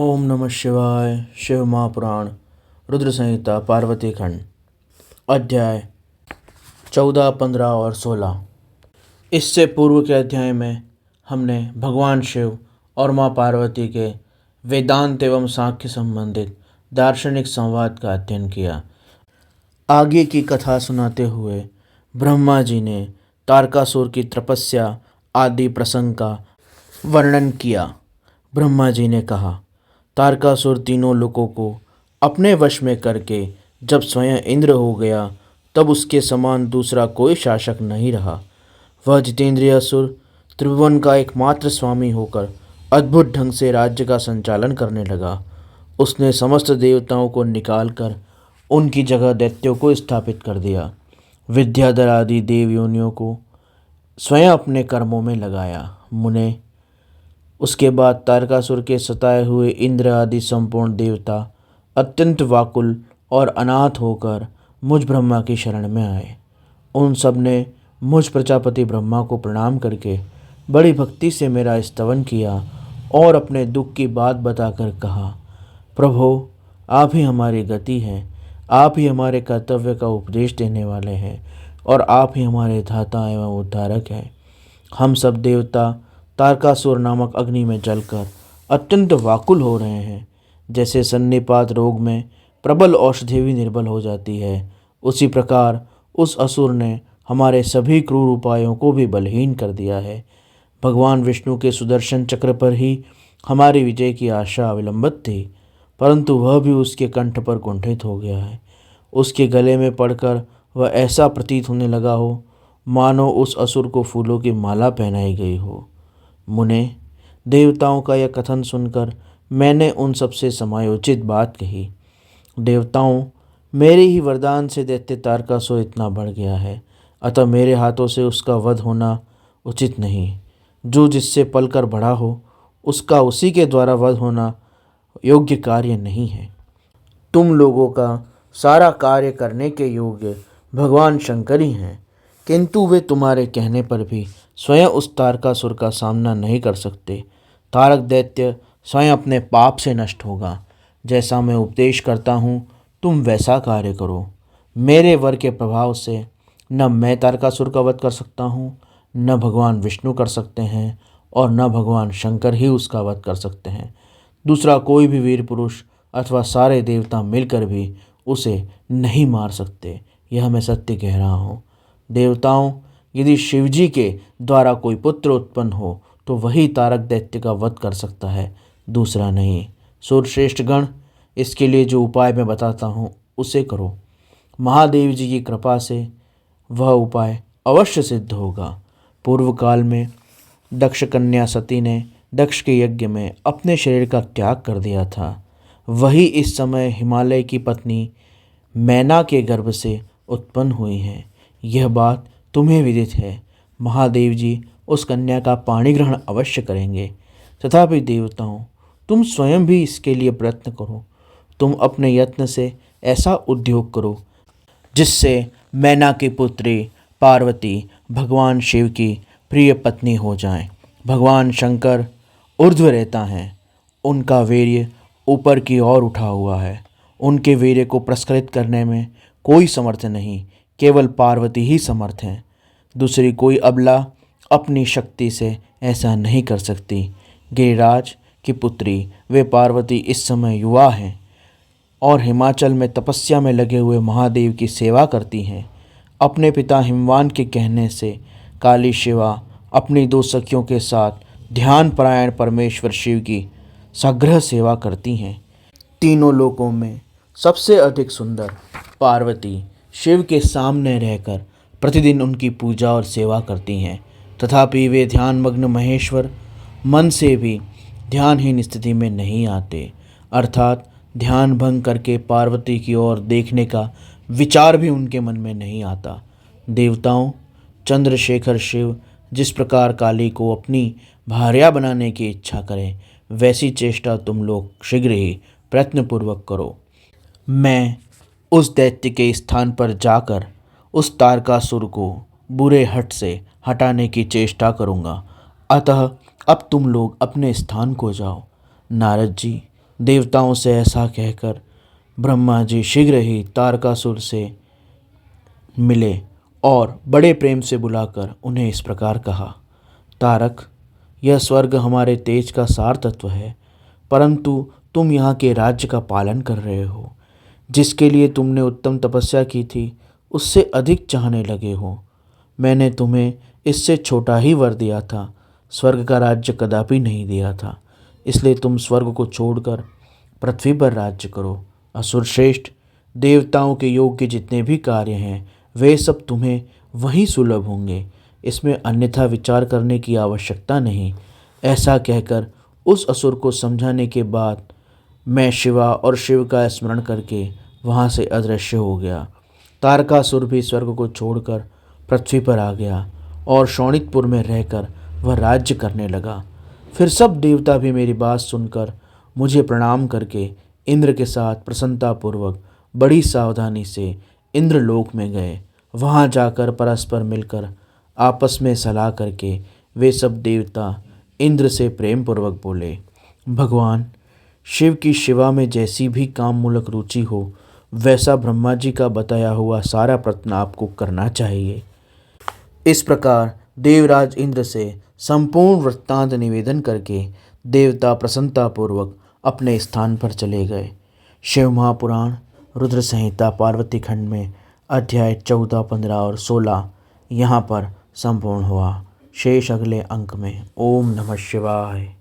ओम नमः शिवाय। शिव महापुराण रुद्र संहिता पार्वती खंड अध्याय 14, 15 और 16। इससे पूर्व के अध्याय में हमने भगवान शिव और माँ पार्वती के वेदांत एवं सांख्य संबंधित दार्शनिक संवाद का अध्ययन किया। आगे की कथा सुनाते हुए ब्रह्मा जी ने तारकासुर की तपस्या आदि प्रसंग का वर्णन किया। ब्रह्मा जी ने कहा, तारकासुर तीनों लोकों को अपने वश में करके जब स्वयं इंद्र हो गया तब उसके समान दूसरा कोई शासक नहीं रहा। वह जितेंद्रिय असुर त्रिभुवन का एकमात्र स्वामी होकर अद्भुत ढंग से राज्य का संचालन करने लगा। उसने समस्त देवताओं को निकालकर उनकी जगह दैत्यों को स्थापित कर दिया। विद्याधर आदि देव योनियों को स्वयं अपने कर्मों में लगाया। मुने, उसके बाद तारकासुर के सताए हुए इंद्र आदि संपूर्ण देवता अत्यंत व्याकुल और अनाथ होकर मुझ ब्रह्मा की शरण में आए। उन सब ने मुझ प्रजापति ब्रह्मा को प्रणाम करके बड़ी भक्ति से मेरा स्तवन किया और अपने दुख की बात बताकर कहा, प्रभो, आप ही हमारी गति हैं, आप ही हमारे कर्तव्य का उपदेश देने वाले हैं और आप ही हमारे धाता एवं उद्धारक हैं। हम सब देवता तारकासुर नामक अग्नि में जलकर अत्यंत व्याकुल हो रहे हैं। जैसे सन्निपात रोग में प्रबल औषधि भी निर्बल हो जाती है, उसी प्रकार उस असुर ने हमारे सभी क्रूर उपायों को भी बलहीन कर दिया है। भगवान विष्णु के सुदर्शन चक्र पर ही हमारी विजय की आशा अविलंबित थी, परंतु वह भी उसके कंठ पर कुंठित हो गया है। उसके गले में पड़कर वह ऐसा प्रतीत होने लगा हो मानो उस असुर को फूलों की माला पहनाई गई हो। मुने, देवताओं का यह कथन सुनकर मैंने उन सबसे समायोचित बात कही। देवताओं, मेरे ही वरदान से दैत्य तारकासुर इतना बढ़ गया है, अतः मेरे हाथों से उसका वध होना उचित नहीं। जो जिससे पलकर बढ़ा हो उसका उसी के द्वारा वध होना योग्य कार्य नहीं है। तुम लोगों का सारा कार्य करने के योग्य भगवान शंकर ही हैं, किंतु वे तुम्हारे कहने पर भी स्वयं उस तारकासुर का सामना नहीं कर सकते। तारक दैत्य स्वयं अपने पाप से नष्ट होगा। जैसा मैं उपदेश करता हूँ तुम वैसा कार्य करो। मेरे वर के प्रभाव से न मैं तारकासुर का वध कर सकता हूँ, न भगवान विष्णु कर सकते हैं और न भगवान शंकर ही उसका वध कर सकते हैं। दूसरा कोई भी वीर पुरुष अथवा सारे देवता मिलकर भी उसे नहीं मार सकते। यह मैं सत्य कह रहा हूँ। देवताओं, यदि शिवजी के द्वारा कोई पुत्र उत्पन्न हो तो वही तारक दैत्य का वध कर सकता है, दूसरा नहीं। सूरश्रेष्ठ गण, इसके लिए जो उपाय मैं बताता हूँ उसे करो। महादेव जी की कृपा से वह उपाय अवश्य सिद्ध होगा। पूर्व काल में दक्ष कन्या सती ने दक्ष के यज्ञ में अपने शरीर का त्याग कर दिया था। वही इस समय हिमालय की पत्नी मैना के गर्भ से उत्पन्न हुई हैं। यह बात तुम्हें विदित है। महादेव जी उस कन्या का पाणी ग्रहण अवश्य करेंगे। तथापि देवताओं, तुम स्वयं भी इसके लिए प्रयत्न करो। तुम अपने यत्न से ऐसा उद्योग करो जिससे मैना की पुत्री पार्वती भगवान शिव की प्रिय पत्नी हो जाएं। भगवान शंकर ऊर्ध्व रहता है, उनका वीर्य ऊपर की ओर उठा हुआ है। उनके वीर्य को प्रस्खलित करने में कोई समर्थ नहीं, केवल पार्वती ही समर्थ हैं। दूसरी कोई अबला अपनी शक्ति से ऐसा नहीं कर सकती। गिरिराज की पुत्री वे पार्वती इस समय युवा हैं और हिमाचल में तपस्या में लगे हुए महादेव की सेवा करती हैं। अपने पिता हिमवान के कहने से काली शिवा अपनी दो सखियों के साथ ध्यान परायण परमेश्वर शिव की सग्रह सेवा करती हैं। तीनों लोकों में सबसे अधिक सुंदर पार्वती शिव के सामने रहकर प्रतिदिन उनकी पूजा और सेवा करती हैं। तथापि वे ध्यानमग्न महेश्वर मन से भी ध्यानहीन स्थिति में नहीं आते, अर्थात ध्यान भंग करके पार्वती की ओर देखने का विचार भी उनके मन में नहीं आता। देवताओं, चंद्रशेखर शिव जिस प्रकार काली को अपनी भार्या बनाने की इच्छा करें, वैसी चेष्टा तुम लोग शीघ्र ही प्रयत्नपूर्वक करो। मैं उस दैत्य के स्थान पर जाकर उस तारकासुर को बुरे हट से हटाने की चेष्टा करूँगा। अतः अब तुम लोग अपने स्थान को जाओ। नारद जी, देवताओं से ऐसा कहकर ब्रह्मा जी शीघ्र ही तारकासुर से मिले और बड़े प्रेम से बुलाकर उन्हें इस प्रकार कहा, तारक, यह स्वर्ग हमारे तेज का सार तत्व है, परंतु तुम यहाँ के राज्य का पालन कर रहे हो। जिसके लिए तुमने उत्तम तपस्या की थी उससे अधिक चाहने लगे हो। मैंने तुम्हें इससे छोटा ही वर दिया था, स्वर्ग का राज्य कदापि नहीं दिया था। इसलिए तुम स्वर्ग को छोड़कर पृथ्वी पर राज्य करो। असुर श्रेष्ठ, देवताओं के योग के जितने भी कार्य हैं वे सब तुम्हें वहीं सुलभ होंगे, इसमें अन्यथा विचार करने की आवश्यकता नहीं। ऐसा कहकर उस असुर को समझाने के बाद मैं शिवा और शिव का स्मरण करके वहाँ से अदृश्य हो गया। तारकासुर भी स्वर्ग को छोड़कर पृथ्वी पर आ गया और शोणितपुर में रहकर वह राज्य करने लगा। फिर सब देवता भी मेरी बात सुनकर मुझे प्रणाम करके इंद्र के साथ प्रसन्नतापूर्वक बड़ी सावधानी से इंद्रलोक में गए। वहाँ जाकर परस्पर मिलकर आपस में सलाह करके वे सब देवता इंद्र से प्रेम पूर्वक बोले, भगवान शिव की शिवा में जैसी भी काम मूलक रुचि हो वैसा ब्रह्मा जी का बताया हुआ सारा प्रयत्न आपको करना चाहिए। इस प्रकार देवराज इंद्र से संपूर्ण वृत्तांत निवेदन करके देवता प्रसन्नतापूर्वक अपने स्थान पर चले गए। शिव महापुराण रुद्र संहिता पार्वती खंड में अध्याय 14, 15 और 16 यहाँ पर संपूर्ण हुआ। शेष अगले अंक में। ओम नमः शिवाय।